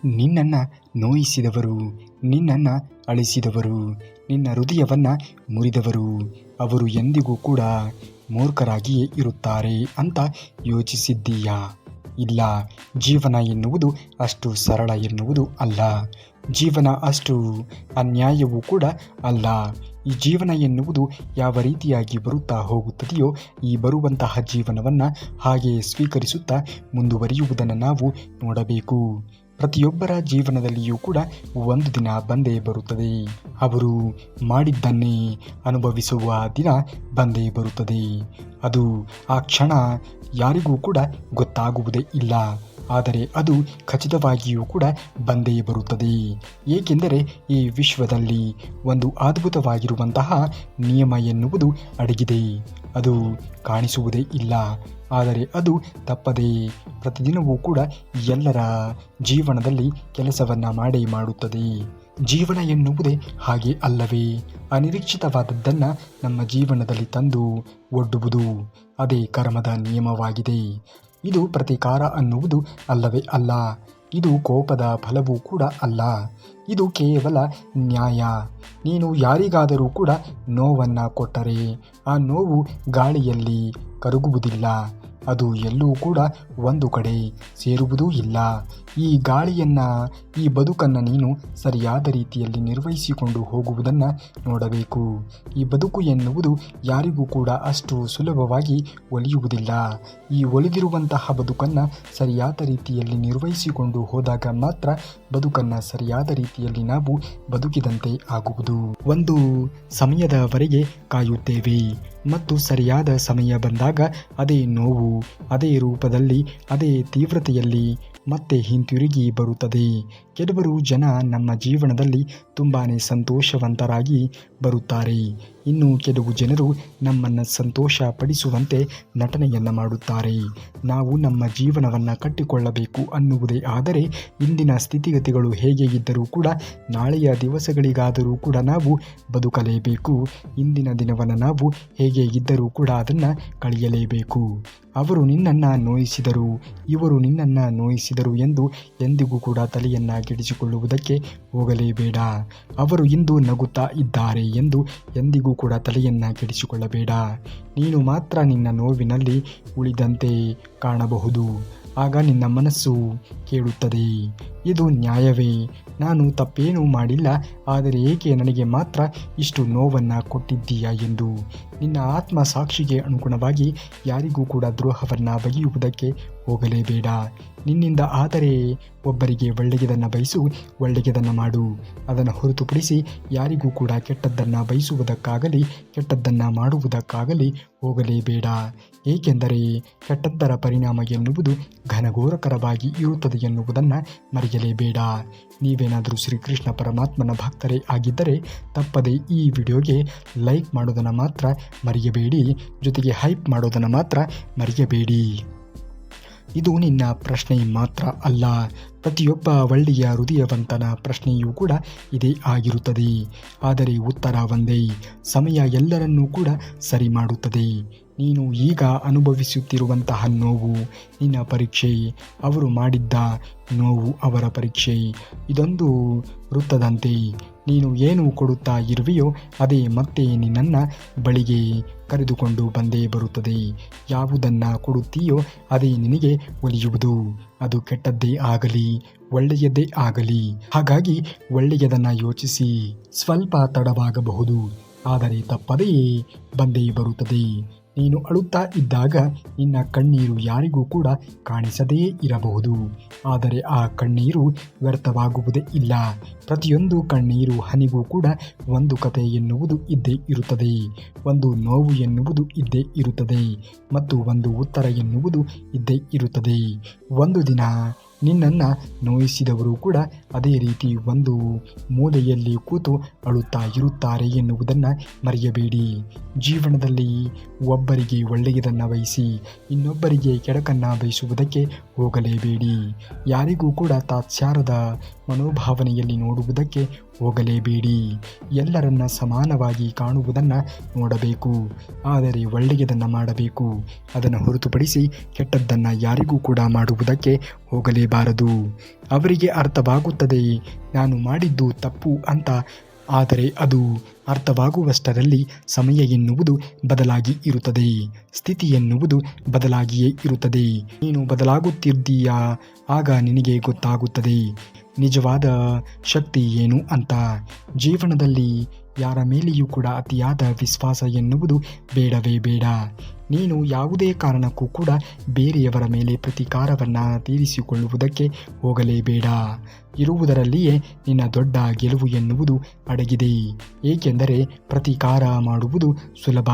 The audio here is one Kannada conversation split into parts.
ನಿನ್ನನ್ನು ನೋಯಿಸಿದವರು, ನಿನ್ನನ್ನು ಅಳಿಸಿದವರು, ನಿನ್ನ ಹೃದಯವನ್ನು ಮುರಿದವರು ಅವರು ಎಂದಿಗೂ ಕೂಡ ಮೂರ್ಖರಾಗಿಯೇ ಇರುತ್ತಾರೆ ಅಂತ ಯೋಚಿಸಿದ್ದೀಯಾ? ಇಲ್ಲ, ಜೀವನ ಎನ್ನುವುದು ಅಷ್ಟು ಸರಳ ಎನ್ನುವುದು ಅಲ್ಲ. ಜೀವನ ಅಷ್ಟು ಅನ್ಯಾಯವೂ ಕೂಡ ಅಲ್ಲ. ಈ ಜೀವನ ಎನ್ನುವುದು ಯಾವ ರೀತಿಯಾಗಿ ಬರುತ್ತಾ ಹೋಗುತ್ತದೆಯೋ ಈ ಬರುವಂತಹ ಜೀವನವನ್ನು ಹಾಗೆ ಸ್ವೀಕರಿಸುತ್ತಾ ಮುಂದುವರಿಯುವುದನ್ನು ನಾವು ನೋಡಬೇಕು. ಪ್ರತಿಯೊಬ್ಬರ ಜೀವನದಲ್ಲಿಯೂ ಕೂಡ ಒಂದು ದಿನ ಬಂದೇ ಬರುತ್ತದೆ. ಅವರು ಮಾಡಿದ್ದನ್ನೇ ಅನುಭವಿಸುವ ದಿನ ಬಂದೇ ಬರುತ್ತದೆ. ಅದು ಆ ಕ್ಷಣ ಯಾರಿಗೂ ಕೂಡ ಗೊತ್ತಾಗುವುದೇ ಇಲ್ಲ. ಆದರೆ ಅದು ಖಚಿತವಾಗಿಯೂ ಕೂಡ ಬಂದೇ ಬರುತ್ತದೆ. ಏಕೆಂದರೆ ಈ ವಿಶ್ವದಲ್ಲಿ ಒಂದು ಅದ್ಭುತವಾಗಿರುವಂತಹ ನಿಯಮ ಎನ್ನುವುದು ಅಡಗಿದೆ. ಅದು ಕಾಣಿಸುವುದೇ ಇಲ್ಲ, ಆದರೆ ಅದು ತಪ್ಪದೇ ಪ್ರತಿದಿನವೂ ಕೂಡ ಎಲ್ಲರ ಜೀವನದಲ್ಲಿ ಕೆಲಸವನ್ನು ಮಾಡೇ ಮಾಡುತ್ತದೆ. ಜೀವನ ಎನ್ನುವುದೇ ಹಾಗೆ ಅಲ್ಲವೇ? ಅನಿರೀಕ್ಷಿತವಾದದ್ದನ್ನು ನಮ್ಮ ಜೀವನದಲ್ಲಿ ತಂದು ಒಡ್ಡುವುದು ಅದೇ ಕರ್ಮದ ನಿಯಮವಾಗಿದೆ. ಇದು ಪ್ರತೀಕಾರ ಅನ್ನುವುದು ಅಲ್ಲವೇ ಅಲ್ಲ. ಇದು ಕೋಪದ ಫಲವೂ ಕೂಡ ಅಲ್ಲ. ಇದು ಕೇವಲ ನ್ಯಾಯ. ನೀನು ಯಾರಿಗಾದರೂ ಕೂಡ ನೋವನ್ನು ಕೊಟ್ಟರೆ ಆ ನೋವು ಗಾಳಿಯಲ್ಲಿ ಕರಗುವುದಿಲ್ಲ. ಅದು ಎಲ್ಲೂ ಕೂಡ ಒಂದು ಕಡೆ ಸೇರುವುದೂ ಇಲ್ಲ. ಈ ಗಾಳಿಯನ್ನು, ಈ ಬದುಕನ್ನು ನೀನು ಸರಿಯಾದ ರೀತಿಯಲ್ಲಿ ನಿರ್ವಹಿಸಿಕೊಂಡು ಹೋಗುವುದನ್ನು ನೋಡಬೇಕು. ಈ ಬದುಕು ಎನ್ನುವುದು ಯಾರಿಗೂ ಕೂಡ ಅಷ್ಟು ಸುಲಭವಾಗಿ ಒಲಿಯುವುದಿಲ್ಲ. ಈ ಒಲಿದಿರುವಂತಹ ಬದುಕನ್ನು ಸರಿಯಾದ ರೀತಿಯಲ್ಲಿ ನಿರ್ವಹಿಸಿಕೊಂಡು ಹೋದಾಗ ಮಾತ್ರ ಬದುಕನ್ನು ಸರಿಯಾದ ರೀತಿಯಲ್ಲಿ ನಾವು ಬದುಕಿದಂತೆ ಆಗುವುದು. ಒಂದು ಸಮಯದವರೆಗೆ ಕಾಯುತ್ತೇವೆ ಮತ್ತು ಸರಿಯಾದ ಸಮಯ ಬಂದಾಗ ಅದೇ ನೋವು ಅದೇ ರೂಪದಲ್ಲಿ ಅದೇ ತೀವ್ರತೆಯಲ್ಲಿ ಮತ್ತೆ ಹಿಂತಿರುಗಿ ಬರುತ್ತದೆ. ಕೆಲವರು ಜನ ನಮ್ಮ ಜೀವನದಲ್ಲಿ ತುಂಬಾ ಸಂತೋಷವಂತರಾಗಿ ಬರುತ್ತಾರೆ. ಇನ್ನು ಕೆಲವು ಜನರು ನಮ್ಮನ್ನು ಸಂತೋಷ ಪಡಿಸುವಂತೆ ನಟನೆಯನ್ನು ಮಾಡುತ್ತಾರೆ. ನಾವು ನಮ್ಮ ಜೀವನವನ್ನು ಕಟ್ಟಿಕೊಳ್ಳಬೇಕು ಅನ್ನುವುದೇ ಆದರೆ ಇಂದಿನ ಸ್ಥಿತಿಗತಿಗಳು ಹೇಗೆ ಇದ್ದರೂ ಕೂಡ ನಾಳೆಯ ದಿವಸಗಳಿಗಾದರೂ ಕೂಡ ನಾವು ಬದುಕಲೇಬೇಕು. ಇಂದಿನ ದಿನವನ್ನು ನಾವು ಹೇಗೆ ಇದ್ದರೂ ಕೂಡ ಅದನ್ನು ಕಳೆಯಲೇಬೇಕು. ಅವರು ನಿನ್ನನ್ನು ನೋಯಿಸಿದರು, ಇವರು ನಿನ್ನನ್ನು ನೋಯಿಸಿದರು ಎಂದು ಎಂದಿಗೂ ಕೂಡ ತಲೆಯನ್ನು ಕೆಡಿಸಿಕೊಳ್ಳುವುದಕ್ಕೆ ಹೋಗಲೇಬೇಡ. ಅವರು ಇಂದು ನಗುತ್ತಾ ಇದ್ದಾರೆ ಎಂದು ಎಂದಿಗೂ ಕೂಡ ತಲೆಯನ್ನು ಕೆಡಿಸಿಕೊಳ್ಳಬೇಡ. ನೀನು ಮಾತ್ರ ನಿನ್ನ ನೋವಿನಲ್ಲಿ ಉಳಿದಂತೆ ಕಾಣಬಹುದು. ಆಗ ನಿನ್ನ ಮನಸ್ಸು ಕೇಳುತ್ತದೆ, ಇದು ನ್ಯಾಯವೇ? ನಾನು ತಪ್ಪೇನೂ ಮಾಡಿಲ್ಲ, ಆದರೆ ಏಕೆ ನನಗೆ ಮಾತ್ರ ಇಷ್ಟು ನೋವನ್ನು ಕೊಟ್ಟಿದ್ದೀಯಾ ಎಂದು. ನಿನ್ನ ಆತ್ಮ ಸಾಕ್ಷಿಗೆ ಅನುಗುಣವಾಗಿ ಯಾರಿಗೂ ಕೂಡ ದ್ರೋಹವನ್ನು ಬಗೆಯುವುದಕ್ಕೆ ಹೋಗಲೇಬೇಡ. ನಿನ್ನಿಂದ ಆದರೆ ಒಬ್ಬರಿಗೆ ಒಳ್ಳೆಯದನ್ನು ಬಯಸು, ಒಳ್ಳೆಯದನ್ನು ಮಾಡು. ಅದನ್ನು ಹೊರತುಪಡಿಸಿ ಯಾರಿಗೂ ಕೂಡ ಕೆಟ್ಟದ್ದನ್ನು ಬಯಸುವುದಕ್ಕಾಗಲಿ ಕೆಟ್ಟದ್ದನ್ನು ಮಾಡುವುದಕ್ಕಾಗಲಿ ಹೋಗಲೇಬೇಡ. ಏಕೆಂದರೆ ಕೆಟ್ಟದ್ದರ ಪರಿಣಾಮ ಎನ್ನುವುದು ಘನಘೋರಕರವಾಗಿ ಇರುತ್ತದೆ ಎನ್ನುವುದನ್ನು ಮರೆಯಲೇಬೇಡ. ನೀವೇನಾದರೂ ಶ್ರೀಕೃಷ್ಣ ಪರಮಾತ್ಮನ ಭಕ್ತರೇ ಆಗಿದ್ದರೆ ತಪ್ಪದೇ ಈ ವಿಡಿಯೋಗೆ ಲೈಕ್ ಮಾಡೋದನ್ನು ಮಾತ್ರ ಮರೆಯಬೇಡಿ, ಜೊತೆಗೆ ಹೈಪ್ ಮಾಡೋದನ್ನು ಮಾತ್ರ ಮರೆಯಬೇಡಿ. ಇದು ನಿನ್ನ ಪ್ರಶ್ನೆ ಮಾತ್ರ ಅಲ್ಲ, ಪ್ರತಿಯೊಬ್ಬ ಒಳ್ಳೆಯ ಹೃದಯವಂತನ ಪ್ರಶ್ನೆಯೂ ಕೂಡ ಇದೇ ಆಗಿರುತ್ತದೆ. ಆದರೆ ಉತ್ತರ ಒಂದೇ, ಸಮಯ ಎಲ್ಲರನ್ನೂ ಕೂಡ ಸರಿ ಮಾಡುತ್ತದೆ. ನೀನು ಈಗ ಅನುಭವಿಸುತ್ತಿರುವಂತಹ ನೋವು ನಿನ್ನ ಪರೀಕ್ಷೆ, ಅವರು ಮಾಡಿದ್ದ ನೋವು ಅವರ ಪರೀಕ್ಷೆ. ಇದೊಂದು ವೃತ್ತದಂತೆ ನೀನು ಏನು ಕೊಡುತ್ತಾ ಇರುವೆಯೋ ಅದೇ ಮತ್ತೆ ನಿನ್ನನ್ನು ಬಳಿಗೆ ಕರೆದುಕೊಂಡು ಬಂದೇ ಬರುತ್ತದೆ. ಯಾವುದನ್ನು ಕೊಡುತ್ತೀಯೋ ಅದೇ ನಿನಗೆ ಒಲಿಯುವುದು. ಅದು ಕೆಟ್ಟದ್ದೇ ಆಗಲಿ ಒಳ್ಳೆಯದೇ ಆಗಲಿ. ಹಾಗಾಗಿ ಒಳ್ಳೆಯದನ್ನು ಯೋಚಿಸಿ. ಸ್ವಲ್ಪ ತಡವಾಗಬಹುದು, ಆದರೆ ತಪ್ಪದೇ ಬಂದೇ ಬರುತ್ತದೆ. ನೀನು ಅಳುತ್ತಾ ಇದ್ದಾಗ ನಿನ್ನ ಕಣ್ಣೀರು ಯಾರಿಗೂ ಕೂಡ ಕಾಣಿಸದೇ ಇರಬಹುದು, ಆದರೆ ಆ ಕಣ್ಣೀರು ವ್ಯರ್ಥವಾಗುವುದೇ ಇಲ್ಲ. ಪ್ರತಿಯೊಂದು ಕಣ್ಣೀರು ಹನಿಗೂ ಕೂಡ ಒಂದು ಕತೆ ಎನ್ನುವುದು ಇದ್ದೇ ಇರುತ್ತದೆ, ಒಂದು ನೋವು ಎನ್ನುವುದು ಇದ್ದೇ ಇರುತ್ತದೆ ಮತ್ತು ಒಂದು ಉತ್ತರ ಎನ್ನುವುದು ಇದ್ದೇ ಇರುತ್ತದೆ. ಒಂದು ದಿನ ನಿನ್ನನ್ನು ನೋಯಿಸಿದವರು ಕೂಡ ಅದೇ ರೀತಿ ಒಂದು ಮೂಲೆಯಲ್ಲಿ ಕೂತು ಅಳುತ್ತಾ ಇರುತ್ತಾರೆ ಎನ್ನುವುದನ್ನು ಮರೆಯಬೇಡಿ. ಜೀವನದಲ್ಲಿ ಒಬ್ಬರಿಗೆ ಒಳ್ಳೆಯದನ್ನು ಬಯಸಿ ಇನ್ನೊಬ್ಬರಿಗೆ ಕೆಡಕನ್ನು ಬಯಸುವುದಕ್ಕೆ ಹೋಗಲೇಬೇಡಿ. ಯಾರಿಗೂ ಕೂಡ ತಾತ್ಸಾರದ ಮನೋಭಾವನೆಯಲ್ಲಿ ನೋಡುವುದಕ್ಕೆ ಹೋಗಲೇಬೇಡಿ. ಎಲ್ಲರನ್ನ ಸಮಾನವಾಗಿ ಕಾಣುವುದನ್ನು ನೋಡಬೇಕು, ಆದರೆ ಒಳ್ಳೆಯದನ್ನು ಮಾಡಬೇಕು. ಅದನ್ನು ಹೊರತುಪಡಿಸಿ ಕೆಟ್ಟದ್ದನ್ನು ಯಾರಿಗೂ ಕೂಡ ಮಾಡುವುದಕ್ಕೆ ಹೋಗಲೇಬಾರದು. ಅವರಿಗೆ ಅರ್ಥವಾಗುತ್ತದೆ ನಾನು ಮಾಡಿದ್ದು ತಪ್ಪು ಅಂತ. ಆದರೆ ಅದು ಅರ್ಥವಾಗುವಷ್ಟರಲ್ಲಿ ಸಮಯ ಎನ್ನುವುದು ಬದಲಾಗಿ ಇರುತ್ತದೆ, ಸ್ಥಿತಿ ಎನ್ನುವುದು ಬದಲಾಗಿಯೇ ಇರುತ್ತದೆ. ನೀನು ಬದಲಾಗುತ್ತಿದ್ದೀಯಾ, ಆಗ ನಿನಗೆ ಗೊತ್ತಾಗುತ್ತದೆ ನಿಜವಾದ ಶಕ್ತಿ ಏನು ಅಂತ. ಜೀವನದಲ್ಲಿ ಯಾರ ಮೇಲೆಯೂ ಕೂಡ ಅತಿಯಾದ ವಿಶ್ವಾಸ ಎನ್ನುವುದು ಬೇಡವೇ ಬೇಡ. ನೀನು ಯಾವುದೇ ಕಾರಣಕ್ಕೂ ಕೂಡ ಬೇರೆಯವರ ಮೇಲೆ ಪ್ರತೀಕಾರವನ್ನು ತೀರಿಸಿಕೊಳ್ಳುವುದಕ್ಕೆ ಹೋಗಲೇಬೇಡ. ಇರುವುದರಲ್ಲಿಯೇ ನಿನ್ನ ದೊಡ್ಡ ಗೆಲುವು ಎನ್ನುವುದು ಅಡಗಿದೆ. ಏಕೆಂದರೆ ಪ್ರತೀಕಾರ ಮಾಡುವುದು ಸುಲಭ,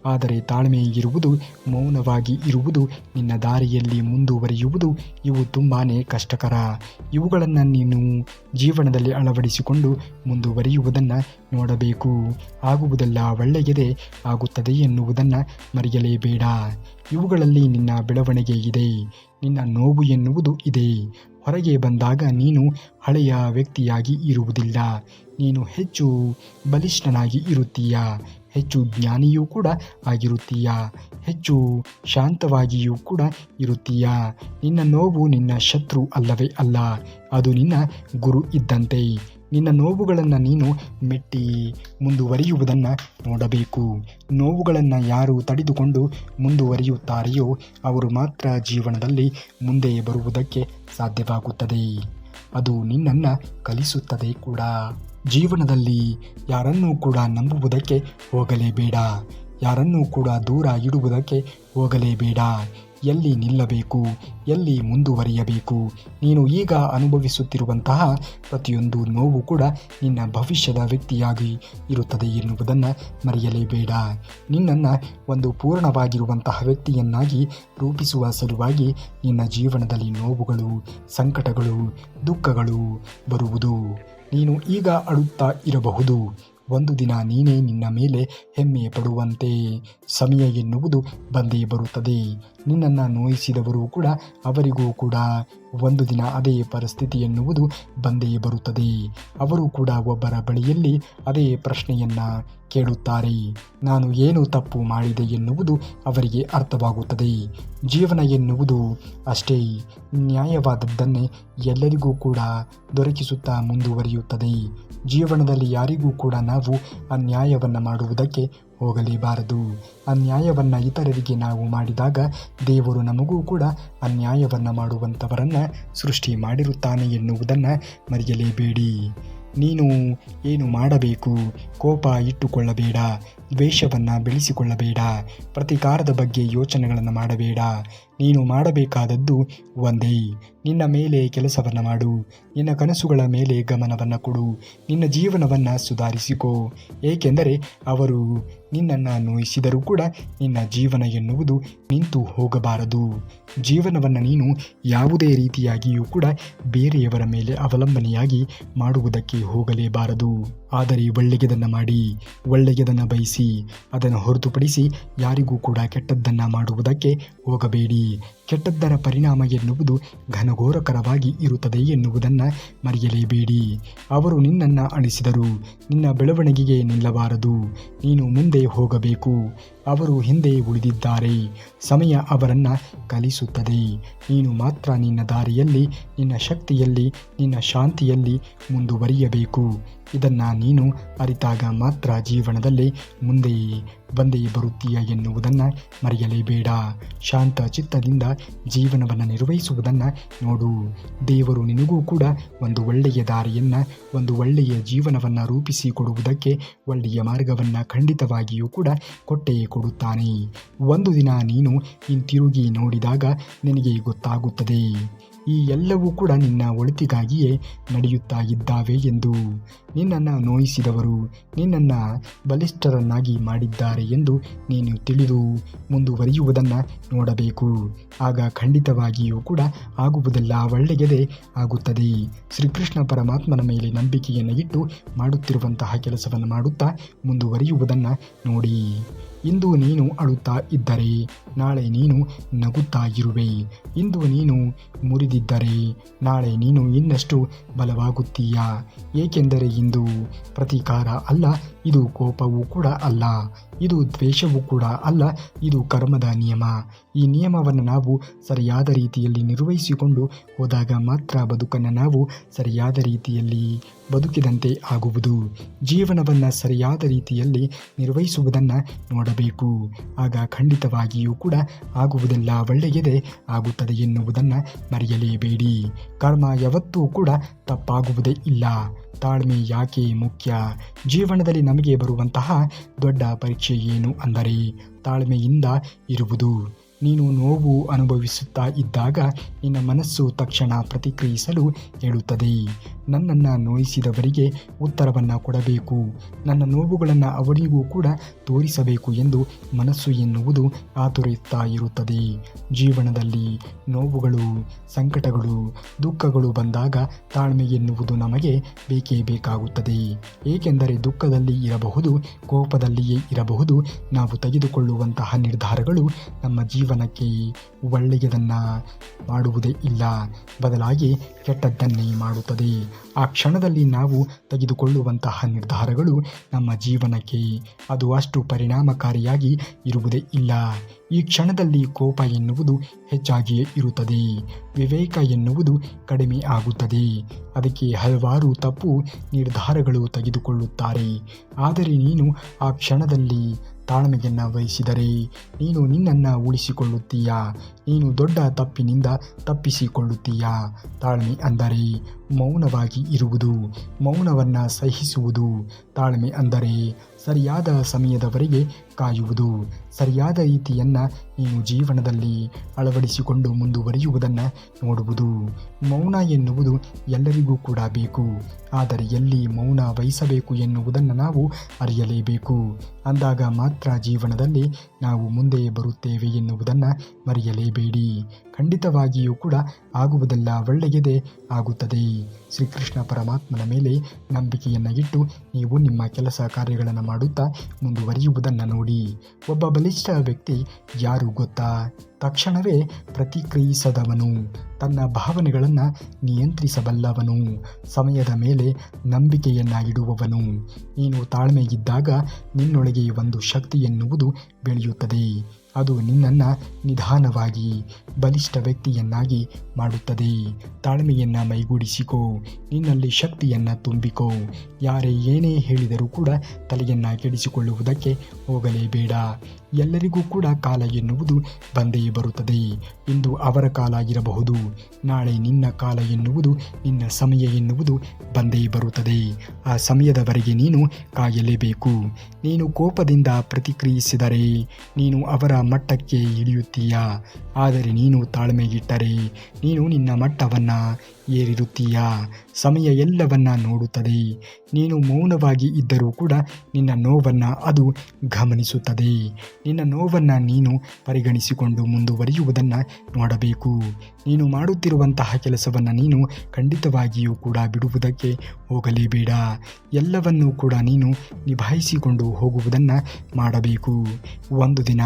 ಆದರೆ ತಾಳ್ಮೆ ಇರುವುದು, ಮೌನವಾಗಿ ಇರುವುದು, ನಿನ್ನ ದಾರಿಯಲ್ಲಿ ಮುಂದುವರಿಯುವುದು ಇವು ತುಂಬಾ ಕಷ್ಟಕರ. ಇವುಗಳನ್ನು ನೀನು ಜೀವನದಲ್ಲಿ ಅಳವಡಿಸಿಕೊಂಡು ಮುಂದುವರಿಯುವುದನ್ನು ನೋಡಬೇಕು. ಆಗುವುದೆಲ್ಲ ಒಳ್ಳೆಯದೇ ಆಗುತ್ತದೆ ಎನ್ನುವುದನ್ನು ಮರೆಯಲೇಬೇಡ. ಇವುಗಳಲ್ಲಿ ನಿನ್ನ ಬೆಳವಣಿಗೆ ಇದೆ, ನಿನ್ನ ನೋವು ಎನ್ನುವುದು ಇದೆ. ಹೊರಗೆ ಬಂದಾಗ ನೀನು ಹಳೆಯ ವ್ಯಕ್ತಿಯಾಗಿ ಇರುವುದಿಲ್ಲ. ನೀನು ಹೆಚ್ಚು ಬಲಿಷ್ಠನಾಗಿ ಇರುತ್ತೀಯ, ಹೆಚ್ಚು ಜ್ಞಾನಿಯೂ ಕೂಡ ಆಗಿರುತ್ತೀಯ, ಹೆಚ್ಚು ಶಾಂತವಾಗಿಯೂ ಕೂಡ ಇರುತ್ತೀಯ. ನಿನ್ನ ನೋವು ನಿನ್ನ ಶತ್ರು ಅಲ್ಲವೇ ಅಲ್ಲ, ಅದು ನಿನ್ನ ಗುರು ಇದ್ದಂತೆ. ನಿನ್ನ ನೋವುಗಳನ್ನು ನೀನು ಮೆಟ್ಟಿ ಮುಂದುವರಿಯುವುದನ್ನು ನೋಡಬೇಕು. ನೋವುಗಳನ್ನು ಯಾರು ತಡೆದುಕೊಂಡು ಮುಂದುವರಿಯುತ್ತಾರೆಯೋ ಅವರು ಮಾತ್ರ ಜೀವನದಲ್ಲಿ ಮುಂದೆ ಬರುವುದಕ್ಕೆ ಸಾಧ್ಯವಾಗುತ್ತದೆ. ಅದು ನಿನ್ನನ್ನು ಕಲಿಸುತ್ತದೆ ಕೂಡ. ಜೀವನದಲ್ಲಿ ಯಾರನ್ನೂ ಕೂಡ ನಂಬುವುದಕ್ಕೆ ಹೋಗಲೇಬೇಡ, ಯಾರನ್ನೂ ಕೂಡ ದೂರ ಇಡುವುದಕ್ಕೆ ಹೋಗಲೇಬೇಡ. ಎಲ್ಲಿ ನಿಲ್ಲಬೇಕು, ಎಲ್ಲಿ ಮುಂದುವರಿಯಬೇಕು. ನೀನು ಈಗ ಅನುಭವಿಸುತ್ತಿರುವಂತಹ ಪ್ರತಿಯೊಂದು ನೋವು ಕೂಡ ನಿನ್ನ ಭವಿಷ್ಯದ ವ್ಯಕ್ತಿಯಾಗಿ ಇರುತ್ತದೆ ಎನ್ನುವುದನ್ನು ಮರೆಯಲೇಬೇಡ. ನಿನ್ನನ್ನು ಒಂದು ಪೂರ್ಣವಾಗಿರುವಂತಹ ವ್ಯಕ್ತಿಯನ್ನಾಗಿ ರೂಪಿಸುವ ಸಲುವಾಗಿ ನಿನ್ನ ಜೀವನದಲ್ಲಿ ನೋವುಗಳು, ಸಂಕಟಗಳು, ದುಃಖಗಳು ಬರುವುದು. ನೀನು ಈಗ ಅಳುತ್ತಾ ಇರಬಹುದು. ಒಂದು ದಿನ ನೀನೇ ನಿನ್ನ ಮೇಲೆ ಹೆಮ್ಮೆ ಪಡುವಂತೆ ಸಮಯ ಎನ್ನುವುದು ಬಂದೇ ಬರುತ್ತದೆ. ನಿನ್ನನ್ನು ನೋಯಿಸಿದವರು ಕೂಡ ಅವರಿಗೂ ಕೂಡ ಒಂದು ದಿನ ಅದೇ ಪರಿಸ್ಥಿತಿ ಎನ್ನುವುದು ಬಂದೇ ಬರುತ್ತದೆ. ಅವರು ಕೂಡ ಒಬ್ಬರ ಬಳಿಯಲ್ಲಿ ಅದೇ ಪ್ರಶ್ನೆಯನ್ನು ಕೇಳುತ್ತಾರೆ. ನಾನು ಏನು ತಪ್ಪು ಮಾಡಿದೆ ಎನ್ನುವುದು ಅವರಿಗೆ ಅರ್ಥವಾಗುತ್ತದೆ. ಜೀವನ ಎನ್ನುವುದು ಅಷ್ಟೇ ನ್ಯಾಯವಾದದ್ದನ್ನೇ ಎಲ್ಲರಿಗೂ ಕೂಡ ದೊರಕಿಸುತ್ತಾ ಮುಂದುವರಿಯುತ್ತದೆ. ಜೀವನದಲ್ಲಿ ಯಾರಿಗೂ ಕೂಡ ನಾವು ಅನ್ಯಾಯವನ್ನು ಮಾಡುವುದಕ್ಕೆ ಹೋಗಲೇಬಾರದು. ಅನ್ಯಾಯವನ್ನು ಇತರರಿಗೆ ನಾವು ಮಾಡಿದಾಗ ದೇವರು ನಮಗೂ ಕೂಡ ಅನ್ಯಾಯವನ್ನು ಮಾಡುವಂಥವರನ್ನು ಸೃಷ್ಟಿ ಮಾಡಿರುತ್ತಾನೆ ಎನ್ನುವುದನ್ನು ಮರೆಯಲೇಬೇಡಿ. ನೀನು ಏನು ಮಾಡಬೇಕು, ಕೋಪ ಇಟ್ಟುಕೊಳ್ಳಬೇಡ, ದ್ವೇಷವನ್ನು ಬೆಳೆಸಿಕೊಳ್ಳಬೇಡ, ಪ್ರತೀಕಾರದ ಬಗ್ಗೆ ಯೋಚನೆಗಳನ್ನು ಮಾಡಬೇಡ. ನೀನು ಮಾಡಬೇಕಾದದ್ದು ಒಂದೇ, ನಿನ್ನ ಮೇಲೆ ಕೆಲಸವನ್ನು ಮಾಡು, ನಿನ್ನ ಕನಸುಗಳ ಮೇಲೆ ಗಮನವನ್ನು ಕೊಡು, ನಿನ್ನ ಜೀವನವನ್ನು ಸುಧಾರಿಸಿಕೋ. ಏಕೆಂದರೆ ಅವರು ನಿನ್ನನ್ನು ನೋಯಿಸಿದರೂ ಕೂಡ ನಿನ್ನ ಜೀವನ ಎನ್ನುವುದು ನಿಂತು ಹೋಗಬಾರದು. ಜೀವನವನ್ನು ನೀನು ಯಾವುದೇ ರೀತಿಯಾಗಿಯೂ ಕೂಡ ಬೇರೆಯವರ ಮೇಲೆ ಅವಲಂಬನೆಯಾಗಿ ಮಾಡುವುದಕ್ಕೆ ಹೋಗಲೇಬಾರದು. ಆದರೆ ಒಳ್ಳೆಯದನ್ನು ಮಾಡಿ, ಒಳ್ಳೆಯದನ್ನು ಬಯಸಿ, ಅದನ್ನು ಹೊರತುಪಡಿಸಿ ಯಾರಿಗೂ ಕೂಡ ಕೆಟ್ಟದ್ದನ್ನು ಮಾಡುವುದಕ್ಕೆ ಹೋಗಬೇಡಿ. ಕೆಟ್ಟದ್ದರ ಪರಿಣಾಮ ಎನ್ನುವುದು ಘನಘೋರಕರವಾಗಿ ಇರುತ್ತದೆ ಎನ್ನುವುದನ್ನು ಮರೆಯಲೇಬೇಡಿ. ಅವರು ನಿನ್ನನ್ನು ಅಳಿಸಿದರು, ನಿನ್ನ ಬೆಳವಣಿಗೆಗೆ ನಿಲ್ಲಬಾರದು. ನೀನು ಮುಂದೆ ಹೋಗಬೇಕು. ಅವರು ಹಿಂದೆ ಉಳಿದಿದ್ದಾರೆ. ಸಮಯ ಅವರನ್ನು ಕಲಿಸುತ್ತದೆ. ನೀನು ಮಾತ್ರ ನಿನ್ನ ದಾರಿಯಲ್ಲಿ, ನಿನ್ನ ಶಕ್ತಿಯಲ್ಲಿ, ನಿನ್ನ ಶಾಂತಿಯಲ್ಲಿ ಮುಂದುವರಿಯಬೇಕು. ಇದನ್ನು ನೀನು ಅರಿತಾಗ ಮಾತ್ರ ಜೀವನದಲ್ಲಿ ಮುಂದೆ ಬಂದೇ ಬರುತ್ತೀಯ ಎನ್ನುವುದನ್ನು ಮರೆಯಲೇಬೇಡ. ಶಾಂತ ಚಿತ್ತದಿಂದ ಜೀವನವನ್ನು ನಿರ್ವಹಿಸುವುದನ್ನು ನೋಡು. ದೇವರು ನಿನಗೂ ಕೂಡ ಒಂದು ಒಳ್ಳೆಯ ದಾರಿಯನ್ನು, ಒಂದು ಒಳ್ಳೆಯ ಜೀವನವನ್ನು ರೂಪಿಸಿಕೊಡುವುದಕ್ಕೆ ಒಳ್ಳೆಯ ಮಾರ್ಗವನ್ನು ಖಂಡಿತವಾಗಿಯೂ ಕೂಡ ಕೊಟ್ಟೇ ಕೊಡುತ್ತಾನೆ. ಒಂದು ದಿನ ನೀನು ಹಿಂತಿರುಗಿ ನೋಡಿದಾಗ ನಿನಗೆ ಗೊತ್ತಾಗುತ್ತದೆ ಈ ಎಲ್ಲವೂ ಕೂಡ ನಿನ್ನ ಒಳಿತಿಗಾಗಿಯೇ ನಡೆಯುತ್ತಾ ಇದ್ದಾವೆ ಎಂದು. ನಿನ್ನನ್ನು ನೋಯಿಸಿದವರು ನಿನ್ನನ್ನು ಬಲಿಷ್ಠರನ್ನಾಗಿ ಮಾಡಿದ್ದಾರೆ ಎಂದು ನೀನು ತಿಳಿದು ಮುಂದುವರಿಯುವುದನ್ನು ನೋಡಬೇಕು. ಆಗ ಖಂಡಿತವಾಗಿಯೂ ಕೂಡ ಆಗುವುದೆಲ್ಲ ಒಳ್ಳೆಯದೇ ಆಗುತ್ತದೆ. ಶ್ರೀಕೃಷ್ಣ ಪರಮಾತ್ಮನ ಮೇಲೆ ನಂಬಿಕೆಯನ್ನು ಇಟ್ಟು ಮಾಡುತ್ತಿರುವಂತಹ ಕೆಲಸವನ್ನು ಮಾಡುತ್ತಾ ಮುಂದುವರಿಯುವುದನ್ನು ನೋಡಿ. ಇಂದು ನೀನು ಅಳುತ್ತಾ ಇದ್ದರೆ ನಾಳೆ ನೀನು ನಗುತ್ತಾ ಇರುವೆ. ಇಂದು ನೀನು ಮುರಿದಿದ್ದರೆ ನಾಳೆ ನೀನು ಇನ್ನಷ್ಟು ಬಲವಾಗುತ್ತೀಯ. ಏಕೆಂದರೆ ಇಂದು ಪ್ರತೀಕಾರ ಅಲ್ಲ, ಇದು ಕೋಪವೂ ಕೂಡ ಅಲ್ಲ, ಇದು ದ್ವೇಷವೂ ಕೂಡ ಅಲ್ಲ, ಇದು ಕರ್ಮದ ನಿಯಮ. ಈ ನಿಯಮವನ್ನು ನಾವು ಸರಿಯಾದ ರೀತಿಯಲ್ಲಿ ನಿರ್ವಹಿಸಿಕೊಂಡು ಹೋದಾಗ ಮಾತ್ರ ಬದುಕನ್ನು ನಾವು ಸರಿಯಾದ ರೀತಿಯಲ್ಲಿ ಬದುಕಿದಂತೆ ಆಗುವುದು. ಜೀವನವನ್ನು ಸರಿಯಾದ ರೀತಿಯಲ್ಲಿ ನಿರ್ವಹಿಸುವುದನ್ನು ನೋಡಬೇಕು. ಆಗ ಖಂಡಿತವಾಗಿಯೂ ಕೂಡ ಆಗುವುದೆಲ್ಲ ಒಳ್ಳೆಯದೇ ಆಗುತ್ತದೆ ಎನ್ನುವುದನ್ನು ಮರೆಯಲೇಬೇಡಿ. ಕರ್ಮ ಯಾವತ್ತೂ ಕೂಡ ತಪ್ಪಾಗುವುದೇ ಇಲ್ಲ. ತಾಳ್ಮೆ ಯಾಕೆ ಮುಖ್ಯ? ಜೀವನದಲ್ಲಿ ನಮಗೆ ಬರುವಂತಹ ದೊಡ್ಡ ಪರೀಕ್ಷೆ ಏನು ಅಂದರೆ ತಾಳ್ಮೆಯಿಂದ ಇರುವುದು. ನೀನು ನೋವು ಅನುಭವಿಸುತ್ತಾ ಇದ್ದಾಗ ನಿನ್ನ ಮನಸ್ಸು ತಕ್ಷಣ ಪ್ರತಿಕ್ರಿಯಿಸಲು ಹೇಳುತ್ತದೆ. ನನ್ನನ್ನು ನೋಯಿಸಿದವರಿಗೆ ಉತ್ತರವನ್ನು ಕೊಡಬೇಕು, ನನ್ನ ನೋವುಗಳನ್ನು ಅವರಿಗೂ ಕೂಡ ತೋರಿಸಬೇಕು ಎಂದು ಮನಸ್ಸು ಎನ್ನುವುದು ಆತುರುತ್ತಾ ಇರುತ್ತದೆ. ಜೀವನದಲ್ಲಿ ನೋವುಗಳು, ಸಂಕಟಗಳು, ದುಃಖಗಳು ಬಂದಾಗ ತಾಳ್ಮೆ ಎನ್ನುವುದು ನಮಗೆ ಬೇಕೇ ಬೇಕಾಗುತ್ತದೆ. ಏಕೆಂದರೆ ದುಃಖದಲ್ಲಿ ಇರಬಹುದು, ಕೋಪದಲ್ಲಿಯೇ ಇರಬಹುದು, ನಾವು ತೆಗೆದುಕೊಳ್ಳುವಂತಹ ನಿರ್ಧಾರಗಳು ನಮ್ಮ ಜೀವನಕ್ಕೆ ಒಳ್ಳೆಯದನ್ನು ಮಾಡುವುದೇ ಇಲ್ಲ, ಬದಲಾಗಿ ಕೆಟ್ಟದ್ದನ್ನೇ ಮಾಡುತ್ತದೆ. ಆ ಕ್ಷಣದಲ್ಲಿ ನಾವು ತೆಗೆದುಕೊಳ್ಳುವಂತಹ ನಿರ್ಧಾರಗಳು ನಮ್ಮ ಜೀವನಕ್ಕೆ ಅದು ಅಷ್ಟು ಪರಿಣಾಮಕಾರಿಯಾಗಿ ಇರುವುದೇ ಇಲ್ಲ. ಈ ಕ್ಷಣದಲ್ಲಿ ಕೋಪ ಎನ್ನುವುದು ಹೆಚ್ಚಾಗಿಯೇ ಇರುತ್ತದೆ, ವಿವೇಕ ಎನ್ನುವುದು ಕಡಿಮೆ ಆಗುತ್ತದೆ. ಅದಕ್ಕೆ ಹಲವಾರು ತಪ್ಪು ನಿರ್ಧಾರಗಳು ತೆಗೆದುಕೊಳ್ಳುತ್ತಾರೆ. ಆದರೆ ನೀನು ಆ ಕ್ಷಣದಲ್ಲಿ ತಾಳ್ಮೆಯನ್ನು ವಹಿಸಿದರೆ ನೀನು ನಿನ್ನನ್ನು ಉಳಿಸಿಕೊಳ್ಳುತ್ತೀಯಾ, ನೀನು ದೊಡ್ಡ ತಪ್ಪಿನಿಂದ ತಪ್ಪಿಸಿಕೊಳ್ಳುತ್ತೀಯಾ. ತಾಳ್ಮೆ ಅಂದರೆ ಮೌನವಾಗಿ ಇರುವುದು, ಮೌನವನ್ನು ಸಹಿಸುವುದು. ತಾಳ್ಮೆ ಅಂದರೆ ಸರಿಯಾದ ಸಮಯದವರೆಗೆ ಕಾಯುವುದು. ಸರಿಯಾದ ರೀತಿಯನ್ನು ನೀನು ಜೀವನದಲ್ಲಿ ಅಳವಡಿಸಿಕೊಂಡು ಮುಂದುವರಿಯುವುದನ್ನು ನೋಡುವುದು. ಮೌನ ಎನ್ನುವುದು ಎಲ್ಲರಿಗೂ ಕೂಡ ಬೇಕು, ಆದರೆ ಎಲ್ಲಿ ಮೌನ ವಹಿಸಬೇಕು ಎನ್ನುವುದನ್ನು ನಾವು ಅರಿಯಲೇಬೇಕು. ಅಂದಾಗ ಮಾತ್ರ ಜೀವನದಲ್ಲಿ ನಾವು ಮುಂದೆ ಬರುತ್ತೇವೆ ಎನ್ನುವುದನ್ನು ಮರೆಯಲೇಬೇಡಿ. ಖಂಡಿತವಾಗಿಯೂ ಕೂಡ ಆಗುವುದೆಲ್ಲ ಒಳ್ಳೆಯದೇ ಆಗುತ್ತದೆ. ಶ್ರೀಕೃಷ್ಣ ಪರಮಾತ್ಮನ ಮೇಲೆ ನಂಬಿಕೆಯನ್ನು ಇಟ್ಟು ನೀವು ನಿಮ್ಮ ಕೆಲಸ ಕಾರ್ಯಗಳನ್ನು ಮಾಡುತ್ತಾ ಮುಂದುವರಿಯುವುದನ್ನು ನೋಡಿ. ಒಬ್ಬ ಬಲಿಷ್ಠ ವ್ಯಕ್ತಿ ಯಾರು ಗೊತ್ತಾ? ತಕ್ಷಣವೇ ಪ್ರತಿಕ್ರಿಯಿಸದವನು, ತನ್ನ ಭಾವನೆಗಳನ್ನು ನಿಯಂತ್ರಿಸಬಲ್ಲವನು, ಸಮಯದ ಮೇಲೆ ನಂಬಿಕೆಯನ್ನು ಇಡುವವನು. ನೀನು ತಾಳ್ಮೆ ಇದ್ದಾಗ ನಿನ್ನೊಳಗೆ ಒಂದು ಶಕ್ತಿ ಎನ್ನುವುದು ಬೆಳೆಯುತ್ತದೆ. ಅದು ನಿನ್ನನ್ನು ನಿಧಾನವಾಗಿ ಬಲಿಷ್ಠ ವ್ಯಕ್ತಿಯನ್ನಾಗಿ ಮಾಡುತ್ತದೆ. ತಾಳ್ಮೆಯನ್ನು ಮೈಗೂಡಿಸಿಕೋ, ನಿನ್ನಲ್ಲಿ ಶಕ್ತಿಯನ್ನು ತುಂಬಿಕೋ. ಯಾರೇ ಏನೇ ಹೇಳಿದರೂ ಕೂಡ ತಲೆಯನ್ನು ಕೆಡಿಸಿಕೊಳ್ಳುವುದಕ್ಕೆ ಹೋಗಲೇಬೇಡ. ಎಲ್ಲರಿಗೂ ಕೂಡ ಕಾಲ ಎನ್ನುವುದು ಬಂದೇ ಬರುತ್ತದೆ. ಇಂದು ಅವರ ಕಾಲ ಇರಬಹುದು, ನಾಳೆ ನಿನ್ನ ಕಾಲ ಎನ್ನುವುದು, ನಿನ್ನ ಸಮಯ ಎನ್ನುವುದು ಬಂದೇ ಬರುತ್ತದೆ. ಆ ಸಮಯದವರೆಗೆ ನೀನು ಕಾಯಲೇಬೇಕು. ನೀನು ಕೋಪದಿಂದ ಪ್ರತಿಕ್ರಿಯಿಸಿದರೆ ನೀನು ಅವರ ಮಟ್ಟಕ್ಕೆ ಇಳಿಯುತ್ತೀಯಾ, ಆದರೆ ನೀನು ತಾಳ್ಮೆಗಿಟ್ಟರೆ ನೀನು ನಿನ್ನ ಮಟ್ಟವನ್ನು ಏರಿರುತ್ತೀಯಾ. ಸಮಯ ಎಲ್ಲವನ್ನ ನೋಡುತ್ತದೆ. ನೀನು ಮೌನವಾಗಿ ಇದ್ದರೂ ಕೂಡ ನಿನ್ನ ನೋವನ್ನು ಅದು ಗಮನಿಸುತ್ತದೆ. ನಿನ್ನ ನೋವನ್ನು ನೀನು ಪರಿಗಣಿಸಿಕೊಂಡು ಮುಂದುವರಿಯುವುದನ್ನು ನೋಡಬೇಕು. ನೀನು ಮಾಡುತ್ತಿರುವಂತಹ ಕೆಲಸವನ್ನು ನೀನು ಖಂಡಿತವಾಗಿಯೂ ಕೂಡ ಬಿಡುವುದಕ್ಕೆ ಹೋಗಲೇಬೇಡ. ಎಲ್ಲವನ್ನೂ ಕೂಡ ನೀನು ನಿಭಾಯಿಸಿಕೊಂಡು ಹೋಗುವುದನ್ನು ಮಾಡಬೇಕು. ಒಂದು ದಿನ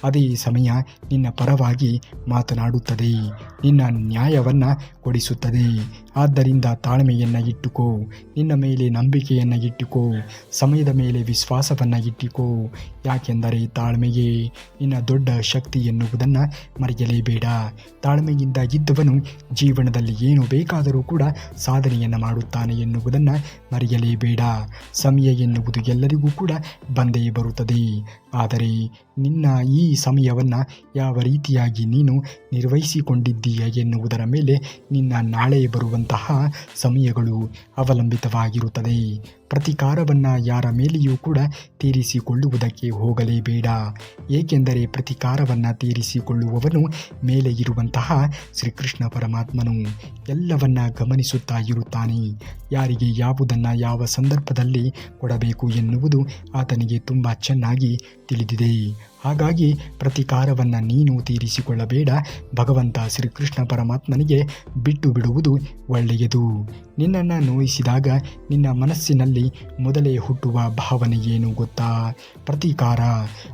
ಅದೇ ಸಮಯ ನಿನ್ನ ಪರವಾಗಿ ಮಾತನಾಡುತ್ತದೆ, ನಿನ್ನ ನ್ಯಾಯವನ್ನು ಕೊಡಿಸುತ್ತದೆ. ಆದ್ದರಿಂದ ತಾಳ್ಮೆಯನ್ನು ಇಟ್ಟುಕೋ, ನಿನ್ನ ಮೇಲೆ ನಂಬಿಕೆಯನ್ನು ಇಟ್ಟುಕೋ, ಸಮಯದ ಮೇಲೆ ವಿಶ್ವಾಸವನ್ನು ಇಟ್ಟುಕೋ. ಯಾಕೆಂದರೆ ತಾಳ್ಮೆಯೇ ನಿನ್ನ ದೊಡ್ಡ ಶಕ್ತಿ ಎನ್ನುವುದನ್ನು ಮರೆಯಲೇಬೇಡ. ತಾಳ್ಮೆಯಿಂದ ಇದ್ದವನು ಜೀವನದಲ್ಲಿ ಏನು ಬೇಕಾದರೂ ಕೂಡ ಸಾಧನೆಯನ್ನು ಮಾಡುತ್ತಾನೆ ಎನ್ನುವುದನ್ನು ಮರೆಯಲೇಬೇಡ. ಸಮಯ ಎನ್ನುವುದು ಎಲ್ಲರಿಗೂ ಕೂಡ ಬಂದೇ ಬರುತ್ತದೆ, ಆದರೆ ನಿನ್ನ ಈ ಸಮಯವನ್ನು ಯಾವ ರೀತಿಯಾಗಿ ನೀನು ನಿರ್ವಹಿಸಿಕೊಂಡಿದ್ದೀಯ ಎನ್ನುವುದರ ಮೇಲೆ ನಿನ್ನ ನಾಳೆ ಬರುವಂತಹ ಸಮಯಗಳು ಅವಲಂಬಿತವಾಗಿರುತ್ತದೆ. ಪ್ರತಿಕಾರವನ್ನು ಯಾರ ಮೇಲೆಯೂ ಕೂಡ ತೀರಿಸಿಕೊಳ್ಳುವುದಕ್ಕೆ ಹೋಗಲೇಬೇಡ. ಏಕೆಂದರೆ ಪ್ರತಿಕಾರವನ್ನು ತೀರಿಸಿಕೊಳ್ಳುವವನು ಮೇಲೆ ಇರುವಂತಹ ಶ್ರೀಕೃಷ್ಣ ಪರಮಾತ್ಮನು ಎಲ್ಲವನ್ನ ಗಮನಿಸುತ್ತಾ ಇರುತ್ತಾನೆ. ಯಾರಿಗೆ ಯಾವುದನ್ನು ಯಾವ ಸಂದರ್ಭದಲ್ಲಿ ಕೊಡಬೇಕು ಎನ್ನುವುದು ಆತನಿಗೆ ತುಂಬ ಚೆನ್ನಾಗಿ ತಿಳಿದಿದೆ. ಹಾಗಾಗಿ ಪ್ರತೀಕಾರವನ್ನು ನೀನು ತೀರಿಸಿಕೊಳ್ಳಬೇಡ. ಭಗವಂತ ಶ್ರೀಕೃಷ್ಣ ಪರಮಾತ್ಮನಿಗೆ ಬಿಟ್ಟು ಬಿಡುವುದು ಒಳ್ಳೆಯದು. ನಿನ್ನನ್ನು ನೋಯಿಸಿದಾಗ ನಿನ್ನ ಮನಸ್ಸಿನಲ್ಲಿ ಮೊದಲೇ ಹುಟ್ಟುವ ಭಾವನೆ ಏನು ಗೊತ್ತಾ? ಪ್ರತೀಕಾರ.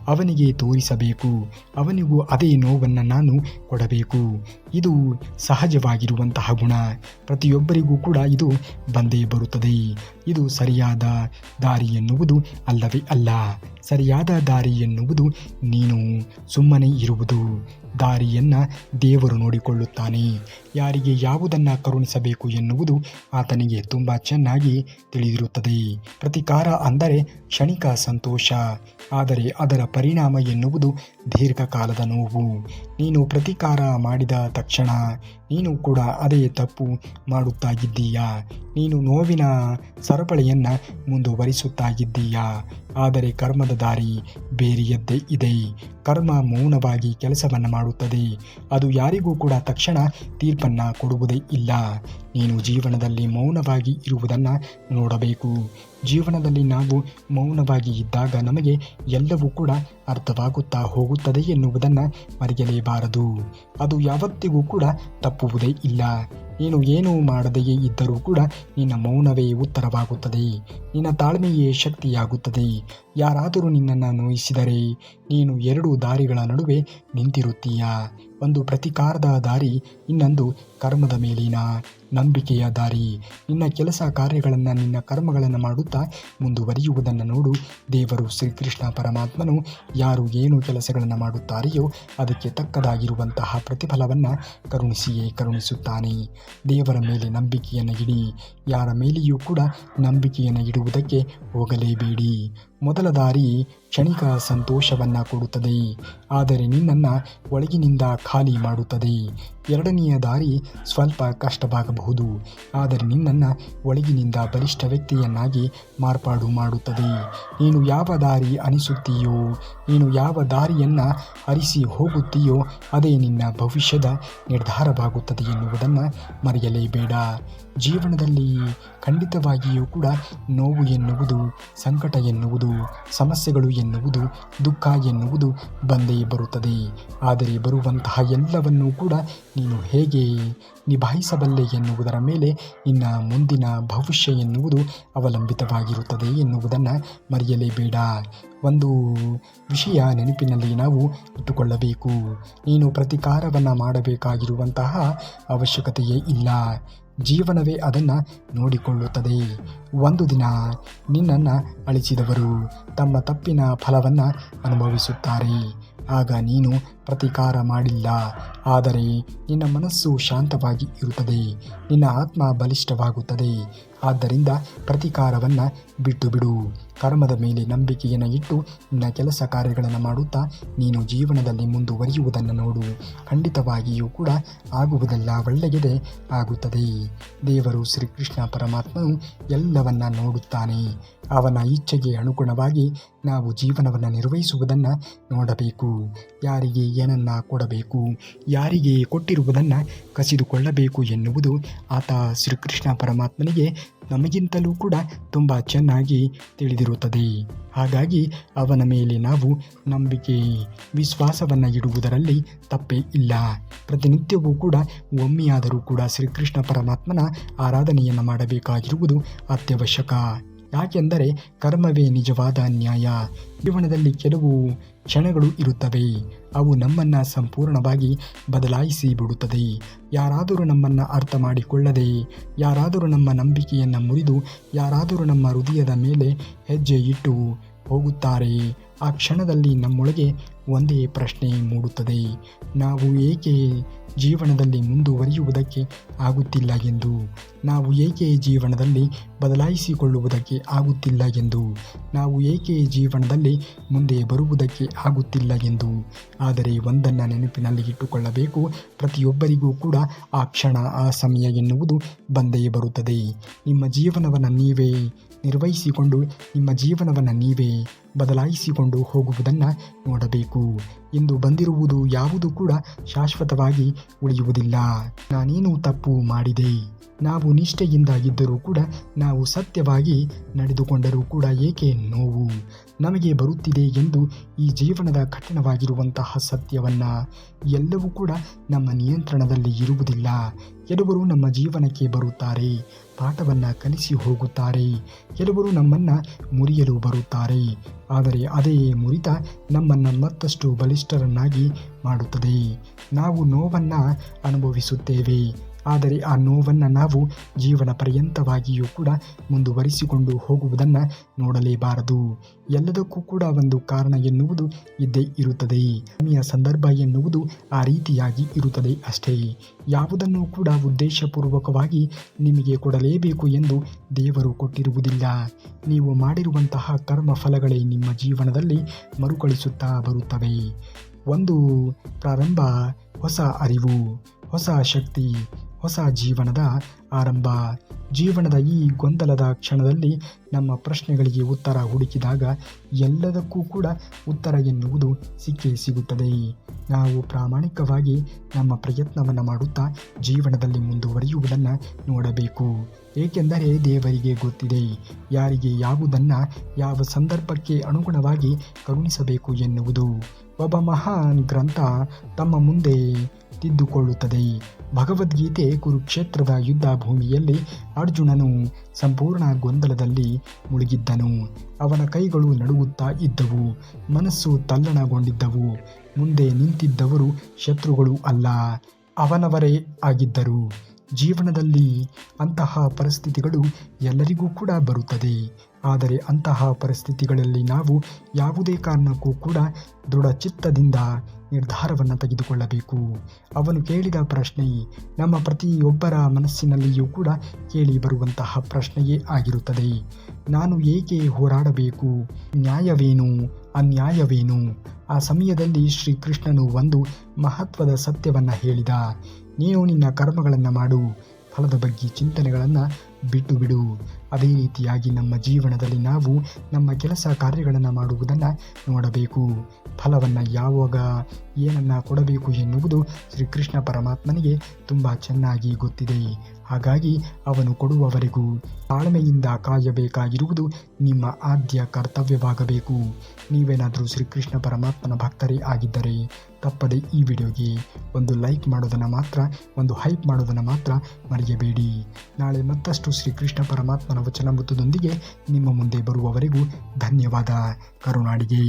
ಅವನಿಗೆ ತೋರಿಸಬೇಕು, ಅವನಿಗೂ ಅದೇ ನೋವನ್ನು ನಾನು ಕೊಡಬೇಕು. ಇದು ಸಹಜವಾಗಿರುವಂತಹ ಗುಣ. ಪ್ರತಿಯೊಬ್ಬರಿಗೂ ಕೂಡ ಇದು ಬಂದೇ ಬರುತ್ತದೆ. ಇದು ಸರಿಯಾದ ದಾರಿ ಎನ್ನುವುದು ಅಲ್ಲವೇ ಅಲ್ಲ. ಸರಿಯಾದ ದಾರಿ ಎನ್ನುವುದು ನೀನು ಸುಮ್ಮನೆ ಇರುವುದು. ದಾರಿಯನ್ನು ದೇವರು ನೋಡಿಕೊಳ್ಳುತ್ತಾನೆ. ಯಾರಿಗೆ ಯಾವುದನ್ನು ಕರುಣಿಸಬೇಕು ಎನ್ನುವುದು ಆತನಿಗೆ ತುಂಬ ಚೆನ್ನಾಗಿ ತಿಳಿದಿರುತ್ತದೆ. ಪ್ರತೀಕಾರ ಅಂದರೆ ಕ್ಷಣಿಕ ಸಂತೋಷ, ಆದರೆ ಅದರ ಪರಿಣಾಮ ಎನ್ನುವುದು ದೀರ್ಘಕಾಲದ ನೋವು. ನೀನು ಪ್ರತೀಕಾರ ಮಾಡಿದ ತಕ್ಷಣ ನೀನು ಕೂಡ ಅದೇ ತಪ್ಪು ಮಾಡುತ್ತಾ ಇದ್ದೀಯಾ. ನೀನು ನೋವಿನ ಸರಪಳಿಯನ್ನು ಮುಂದುವರಿಸುತ್ತಾ ಆದರೆ ಕರ್ಮದ ದಾರಿ ಬೇರೆಯದ್ದೇ ಇದೆ. ಕರ್ಮ ಮೌನವಾಗಿ ಕೆಲಸವನ್ನು ಮಾಡುತ್ತದೆ. ಅದು ಯಾರಿಗೂ ಕೂಡ ತಕ್ಷಣ ತೀರ್ಪನ್ನು ಕೊಡುವುದೇ ಇಲ್ಲ. ನೀನು ಜೀವನದಲ್ಲಿ ಮೌನವಾಗಿ ಇರುವುದನ್ನು ನೋಡಬೇಕು. ಜೀವನದಲ್ಲಿ ನಾವು ಮೌನವಾಗಿ ಇದ್ದಾಗ ನಮಗೆ ಎಲ್ಲವೂ ಕೂಡ ಅರ್ಥವಾಗುತ್ತಾ ಹೋಗುತ್ತದೆ ಎನ್ನುವುದನ್ನು ಮರೆಯಲೇಬಾರದು. ಅದು ಯಾವತ್ತಿಗೂ ಕೂಡ ತಪ್ಪುವುದೇ ಇಲ್ಲ. ನೀನು ಏನೂ ಮಾಡದೆಯೇ ಇದ್ದರೂ ಕೂಡ ನಿನ್ನ ಮೌನವೇ ಉತ್ತರವಾಗುತ್ತದೆ. ನಿನ್ನ ತಾಳ್ಮೆಯೇ ಶಕ್ತಿಯಾಗುತ್ತದೆ. ಯಾರಾದರೂ ನಿನ್ನನ್ನು ನೋಯಿಸಿದರೆ ನೀನು ಎರಡು ದಾರಿಗಳ ನಡುವೆ ನಿಂತಿರುತ್ತೀಯ. ಒಂದು ಪ್ರತೀಕಾರದ ದಾರಿ, ಇನ್ನೊಂದು ಕರ್ಮದ ಮೇಲಿನ ನಂಬಿಕೆಯ ದಾರಿ. ನಿನ್ನ ಕೆಲಸ ಕಾರ್ಯಗಳನ್ನು, ನಿನ್ನ ಕರ್ಮಗಳನ್ನು ಮಾಡುತ್ತಾ ಮುಂದುವರಿಯುವುದನ್ನು ನೋಡು. ದೇವರು ಶ್ರೀಕೃಷ್ಣ ಪರಮಾತ್ಮನು ಯಾರು ಏನು ಕೆಲಸಗಳನ್ನು ಮಾಡುತ್ತಾರೆಯೋ ಅದಕ್ಕೆ ತಕ್ಕದಾಗಿರುವಂತಹ ಪ್ರತಿಫಲವನ್ನು ಕರುಣಿಸಿಯೇ ಕರುಣಿಸುತ್ತಾನೆ. ದೇವರ ಮೇಲೆ ನಂಬಿಕೆಯನ್ನು ಇಡಿ. ಯಾರ ಮೇಲೆಯೂ ಕೂಡ ನಂಬಿಕೆಯನ್ನು ಇಡುವುದಕ್ಕೆ ಹೋಗಲೇಬೇಡಿ. ಮೊದಲ ದಾರಿ ಕ್ಷಣಿಕ ಸಂತೋಷವನ್ನು ಕೊಡುತ್ತದೆ, ಆದರೆ ನಿನ್ನನ್ನು ಒಳಗಿನಿಂದ ಖಾಲಿ ಮಾಡುತ್ತದೆ. ಎರಡನೆಯ ದಾರಿ ಸ್ವಲ್ಪ ಕಷ್ಟವಾಗಬಹುದು, ಆದರೆ ನಿನ್ನನ್ನು ಒಳಗಿನಿಂದ ಬಲಿಷ್ಠ ವ್ಯಕ್ತಿಯನ್ನಾಗಿ ಮಾರ್ಪಾಡು ಮಾಡುತ್ತದೆ. ನೀನು ಯಾವ ದಾರಿ ಅನಿಸುತ್ತೀಯೋ, ನೀನು ಯಾವ ದಾರಿಯನ್ನು ಅರಿಸಿ ಹೋಗುತ್ತೀಯೋ ಅದೇ ನಿನ್ನ ಭವಿಷ್ಯದ ನಿರ್ಧಾರವಾಗುತ್ತದೆ ಎನ್ನುವುದನ್ನು ಮರೆಯಲೇಬೇಡ. ಜೀವನದಲ್ಲಿ ಖಂಡಿತವಾಗಿಯೂ ಕೂಡ ನೋವು ಎನ್ನುವುದು, ಸಂಕಟ ಎನ್ನುವುದು, ಸಮಸ್ಯೆಗಳು ಎನ್ನುವುದು, ದುಃಖ ಎನ್ನುವುದು ಬಂದೇ ಬರುತ್ತದೆ. ಆದರೆ ಬರುವಂತಹ ಎಲ್ಲವನ್ನೂ ಕೂಡ ನೀನು ಹೇಗೆ ನಿಭಾಯಿಸಬಲ್ಲೆ ಎನ್ನುವುದರ ಮೇಲೆ ನಿನ್ನ ಮುಂದಿನ ಭವಿಷ್ಯ ಎನ್ನುವುದು ಅವಲಂಬಿತವಾಗಿರುತ್ತದೆ ಎನ್ನುವುದನ್ನು ಮರೆಯಲೇಬೇಡ. ಒಂದು ವಿಷಯ ನೆನಪಿನಲ್ಲಿ ನಾವು ಇಟ್ಟುಕೊಳ್ಳಬೇಕು. ನೀನು ಪ್ರತೀಕಾರವನ್ನು ಮಾಡಬೇಕಾಗಿರುವಂತಹ ಅವಶ್ಯಕತೆಯೇ ಇಲ್ಲ. ಜೀವನವೇ ಅದನ್ನು ನೋಡಿಕೊಳ್ಳುತ್ತದೆ. ಒಂದು ದಿನ ನಿನ್ನನ್ನು ಅಳಿಸಿದವರು ತಮ್ಮ ತಪ್ಪಿನ ಫಲವನ್ನು ಅನುಭವಿಸುತ್ತಾರೆ. ಆಗ ನೀನು ಪ್ರತೀಕಾರ ಮಾಡಿಲ್ಲ, ಆದರೆ ನಿನ್ನ ಮನಸ್ಸು ಶಾಂತವಾಗಿ ಇರುತ್ತದೆ, ನಿನ್ನ ಆತ್ಮ ಬಲಿಷ್ಠವಾಗುತ್ತದೆ. ಆದ್ದರಿಂದ ಪ್ರತೀಕಾರವನ್ನು ಬಿಟ್ಟು ಬಿಡು. ಕರ್ಮದ ಮೇಲೆ ನಂಬಿಕೆಯನ್ನು ಇಟ್ಟು ನಿನ್ನ ಕೆಲಸ ಕಾರ್ಯಗಳನ್ನು ಮಾಡುತ್ತಾ ನೀನು ಜೀವನದಲ್ಲಿ ಮುಂದುವರಿಯುವುದನ್ನು ನೋಡು. ಖಂಡಿತವಾಗಿಯೂ ಕೂಡ ಆಗುವುದೆಲ್ಲ ಒಳ್ಳೆಯದೇ ಆಗುತ್ತದೆ. ದೇವರು ಶ್ರೀಕೃಷ್ಣ ಪರಮಾತ್ಮನು ಎಲ್ಲವನ್ನ ನೋಡುತ್ತಾನೆ. ಅವನ ಇಚ್ಛೆಗೆ ಅನುಗುಣವಾಗಿ ನಾವು ಜೀವನವನ್ನು ನಿರ್ವಹಿಸುವುದನ್ನು ನೋಡಬೇಕು. ಯಾರಿಗೆ ಏನನ್ನು ಕೊಡಬೇಕು, ಯಾರಿಗೆ ಕೊಟ್ಟಿರುವುದನ್ನು ಕಸಿದುಕೊಳ್ಳಬೇಕು ಎನ್ನುವುದು ಆತ ಶ್ರೀಕೃಷ್ಣ ಪರಮಾತ್ಮನಿಗೆ ನಮಗಿಂತಲೂ ಕೂಡ ತುಂಬ ಚೆನ್ನಾಗಿ ತಿಳಿದಿರುತ್ತದೆ. ಹಾಗಾಗಿ ಅವನ ಮೇಲೆ ನಾವು ನಂಬಿಕೆ, ವಿಶ್ವಾಸವನ್ನು ಇಡುವುದರಲ್ಲಿ ತಪ್ಪೇ ಇಲ್ಲ. ಪ್ರತಿನಿತ್ಯವೂ ಕೂಡ ಒಮ್ಮೆಯಾದರೂ ಕೂಡ ಶ್ರೀಕೃಷ್ಣ ಪರಮಾತ್ಮನ ಆರಾಧನೆಯನ್ನು ಮಾಡಬೇಕಾಗಿರುವುದು ಅತ್ಯವಶ್ಯಕ. ಯಾಕೆಂದರೆ ಕರ್ಮವೇ ನಿಜವಾದ ನ್ಯಾಯ. ಜೀವನದಲ್ಲಿ ಕೆಲವು ಕ್ಷಣಗಳು ಇರುತ್ತವೆ, ಅವು ನಮ್ಮನ್ನು ಸಂಪೂರ್ಣವಾಗಿ ಬದಲಾಯಿಸಿ ಬಿಡುತ್ತದೆ. ಯಾರಾದರೂ ನಮ್ಮನ್ನು ಅರ್ಥ ಮಾಡಿಕೊಳ್ಳದೆ, ಯಾರಾದರೂ ನಮ್ಮ ನಂಬಿಕೆಯನ್ನು ಮುರಿದು, ಯಾರಾದರೂ ನಮ್ಮ ಹೃದಯದ ಮೇಲೆ ಹೆಜ್ಜೆ ಇಟ್ಟು ಹೋಗುತ್ತಾರೆ. ಆ ಕ್ಷಣದಲ್ಲಿ ನಮ್ಮೊಳಗೆ ಒಂದೇ ಪ್ರಶ್ನೆ ಮೂಡುತ್ತದೆ: ನಾವು ಏಕೆ ಜೀವನದಲ್ಲಿ ಮುಂದುವರಿಯುವುದಕ್ಕೆ ಆಗುತ್ತಿಲ್ಲ ಎಂದು, ನಾವು ಏಕೆ ಜೀವನದಲ್ಲಿ ಬದಲಾಯಿಸಿಕೊಳ್ಳುವುದಕ್ಕೆ ಆಗುತ್ತಿಲ್ಲ ಎಂದು, ನಾವು ಏಕೆ ಜೀವನದಲ್ಲಿ ಮುಂದೆ ಬರುವುದಕ್ಕೆ ಆಗುತ್ತಿಲ್ಲ ಎಂದು. ಆದರೆ ಒಂದನ್ನು ನೆನಪಿನಲ್ಲಿ ಇಟ್ಟುಕೊಳ್ಳಬೇಕು, ಪ್ರತಿಯೊಬ್ಬರಿಗೂ ಕೂಡ ಆ ಕ್ಷಣ, ಆ ಸಮಯ ಎನ್ನುವುದು ಬಂದೇ ಬರುತ್ತದೆ. ನಿಮ್ಮ ಜೀವನವನ್ನು ನೀವೇ ನಿರ್ವಹಿಸಿಕೊಂಡು, ನಿಮ್ಮ ಜೀವನವನ್ನು ನೀವೇ ಬದಲಾಯಿಸಿಕೊಂಡು ಹೋಗುವುದನ್ನು ನೋಡಬೇಕು. ಇಂದು ಬಂದಿರುವುದು ಯಾವುದು ಕೂಡ ಶಾಶ್ವತವಾಗಿ ಉಳಿಯುವುದಿಲ್ಲ. ನಾನೇನು ತಪ್ಪು ಮಾಡಿದೆ, ನಾವು ನಿಷ್ಠೆಯಿಂದ ಇದ್ದರೂ ಕೂಡ, ನಾವು ಸತ್ಯವಾಗಿ ನಡೆದುಕೊಂಡರೂ ಕೂಡ ಏಕೆ ನೋವು ನಮಗೆ ಬರುತ್ತಿದೆ ಎಂದು ಈ ಜೀವನದ ಕಠಿಣವಾಗಿರುವಂತಹ ಸತ್ಯವನ್ನು ಎಲ್ಲವೂ ಕೂಡ ನಮ್ಮ ನಿಯಂತ್ರಣದಲ್ಲಿ ಇರುವುದಿಲ್ಲ. ಕೆಲವರು ನಮ್ಮ ಜೀವನಕ್ಕೆ ಬರುತ್ತಾರೆ, ಪಾಠವನ್ನು ಕಲಿಸಿ ಹೋಗುತ್ತಾರೆ. ಕೆಲವರು ನಮ್ಮನ್ನು ಮುರಿಯಲು ಬರುತ್ತಾರೆ, ಆದರೆ ಅದೇ ಮುರಿತ ನಮ್ಮನ್ನು ಮತ್ತಷ್ಟು ಬಲಿಷ್ಠರನ್ನಾಗಿ ಮಾಡುತ್ತದೆ. ನಾವು ನೋವನ್ನು ಅನುಭವಿಸುತ್ತೇವೆ, ಆದರೆ ಆ ನೋವನ್ನು ನಾವು ಜೀವನ ಪರ್ಯಂತವಾಗಿಯೂ ಕೂಡ ಮುಂದುವರಿಸಿಕೊಂಡು ಹೋಗುವುದನ್ನು ನೋಡಲೇಬಾರದು. ಎಲ್ಲದಕ್ಕೂ ಕೂಡ ಒಂದು ಕಾರಣ ಎನ್ನುವುದು ಇದ್ದೇ ಇರುತ್ತದೆ. ಸಮಯ ಸಂದರ್ಭ ಎನ್ನುವುದು ಆ ರೀತಿಯಾಗಿ ಇರುತ್ತದೆ ಅಷ್ಟೇ. ಯಾವುದನ್ನು ಕೂಡ ಉದ್ದೇಶಪೂರ್ವಕವಾಗಿ ನಿಮಗೆ ಕೊಡಲೇಬೇಕು ಎಂದು ದೇವರು ಕೊಟ್ಟಿರುವುದಿಲ್ಲ. ನೀವು ಮಾಡಿರುವಂತಹ ಕರ್ಮ ಫಲಗಳೇ ನಿಮ್ಮ ಜೀವನದಲ್ಲಿ ಮರುಕಳಿಸುತ್ತಾ ಬರುತ್ತವೆ. ಒಂದು ಪ್ರಾರಂಭ, ಹೊಸ ಅರಿವು, ಹೊಸ ಶಕ್ತಿ, ಹೊಸ ಜೀವನದ ಆರಂಭ. ಜೀವನದ ಈ ಗೊಂದಲದ ಕ್ಷಣದಲ್ಲಿ ನಮ್ಮ ಪ್ರಶ್ನೆಗಳಿಗೆ ಉತ್ತರ ಹುಡುಕಿದಾಗ ಎಲ್ಲದಕ್ಕೂ ಕೂಡ ಉತ್ತರ ಎನ್ನುವುದು ಸಿಕ್ಕೇ ಸಿಗುತ್ತದೆ. ನಾವು ಪ್ರಾಮಾಣಿಕವಾಗಿ ನಮ್ಮ ಪ್ರಯತ್ನವನ್ನು ಮಾಡುತ್ತಾ ಜೀವನದಲ್ಲಿ ಮುಂದುವರಿಯುವುದನ್ನು ನೋಡಬೇಕು. ಏಕೆಂದರೆ ದೇವರಿಗೆ ಗೊತ್ತಿದೆ ಯಾರಿಗೆ ಯಾವುದನ್ನು ಯಾವ ಸಂದರ್ಭಕ್ಕೆ ಅನುಗುಣವಾಗಿ ಕರುಣಿಸಬೇಕು ಎನ್ನುವುದು. ಒಬ್ಬ ಮಹಾನ್ ಗ್ರಂಥ ತಮ್ಮ ಮುಂದೆ ತಿದ್ದುಕೊಳ್ಳುತ್ತದೆ. ಭಗವದ್ಗೀತೆ ಕುರುಕ್ಷೇತ್ರದ ಯುದ್ಧ ಭೂಮಿಯಲ್ಲಿ ಅರ್ಜುನನು ಸಂಪೂರ್ಣ ಗೊಂದಲದಲ್ಲಿ ಮುಳುಗಿದ್ದನು. ಅವನ ಕೈಗಳು ನಡುಗುತ್ತಾ ಇದ್ದವು, ಮನಸ್ಸು ತಲ್ಲಣಗೊಂಡಿದ್ದವು. ಮುಂದೆ ನಿಂತಿದ್ದವರು ಶತ್ರುಗಳು ಅಲ್ಲ, ಅವನವರೇ ಆಗಿದ್ದರು. ಜೀವನದಲ್ಲಿ ಅಂತಹ ಪರಿಸ್ಥಿತಿಗಳು ಎಲ್ಲರಿಗೂ ಕೂಡ ಬರುತ್ತದೆ. ಆದರೆ ಅಂತಹ ಪರಿಸ್ಥಿತಿಗಳಲ್ಲಿ ನಾವು ಯಾವುದೇ ಕಾರಣಕ್ಕೂ ಕೂಡ ದೃಢಚಿತ್ತದಿಂದ ನಿರ್ಧಾರವನ್ನು ತೆಗೆದುಕೊಳ್ಳಬೇಕು. ಅವನು ಕೇಳಿದ ಪ್ರಶ್ನೆ ನಮ್ಮ ಪ್ರತಿಯೊಬ್ಬರ ಮನಸ್ಸಿನಲ್ಲಿಯೂ ಕೂಡ ಕೇಳಿ ಬರುವಂತಹ ಪ್ರಶ್ನೆಯೇ ಆಗಿರುತ್ತದೆ. ನಾನು ಏಕೆ ಹೋರಾಡಬೇಕು? ನ್ಯಾಯವೇನು? ಅನ್ಯಾಯವೇನು? ಆ ಸಮಯದಲ್ಲಿ ಶ್ರೀಕೃಷ್ಣನು ಒಂದು ಮಹತ್ವದ ಸತ್ಯವನ್ನು ಹೇಳಿದ. ನೀನು ನಿನ್ನ ಕರ್ಮಗಳನ್ನು ಮಾಡು, ಫಲದ ಬಗ್ಗೆ ಚಿಂತನೆಗಳನ್ನು ಬಿಟ್ಟು ಬಿಡು. ಅದೇ ರೀತಿಯಾಗಿ ನಮ್ಮ ಜೀವನದಲ್ಲಿ ನಾವು ನಮ್ಮ ಕೆಲಸ ಕಾರ್ಯಗಳನ್ನು ಮಾಡುವುದನ್ನು ನೋಡಬೇಕು. ಫಲವನ್ನು ಯಾವಾಗ ಏನನ್ನು ಕೊಡಬೇಕು ಎನ್ನುವುದು ಶ್ರೀಕೃಷ್ಣ ಪರಮಾತ್ಮನಿಗೆ ತುಂಬ ಚೆನ್ನಾಗಿ ಗೊತ್ತಿದೆ. ಹಾಗಾಗಿ ಅವನು ಕೊಡುವವರೆಗೂ ತಾಳ್ಮೆಯಿಂದ ಕಾಯಬೇಕಾಗಿರುವುದು ನಿಮ್ಮ ಆದ್ಯ ಕರ್ತವ್ಯವಾಗಬೇಕು. ನೀವೇನಾದರೂ ಶ್ರೀಕೃಷ್ಣ ಪರಮಾತ್ಮನ ಭಕ್ತರೇ ಆಗಿದ್ದರೆ ತಪ್ಪದೆ ಈ ವಿಡಿಯೋಗೆ ಒಂದು ಲೈಕ್ ಮಾಡೋದನ್ನು ಮಾತ್ರ, ಒಂದು ಹೈಪ್ ಮಾಡೋದನ್ನು ಮಾತ್ರ ಮರೆಯಬೇಡಿ. ನಾಳೆ ಮತ್ತಷ್ಟು ಶ್ರೀಕೃಷ್ಣ ಪರಮಾತ್ಮನ ವಚನಾಮೃತದೊಂದಿಗೆ ನಿಮ್ಮ ಮುಂದೆ ಬರುವವರೆಗೂ ಧನ್ಯವಾದ. ಕರುನಾಡಿಗೆ.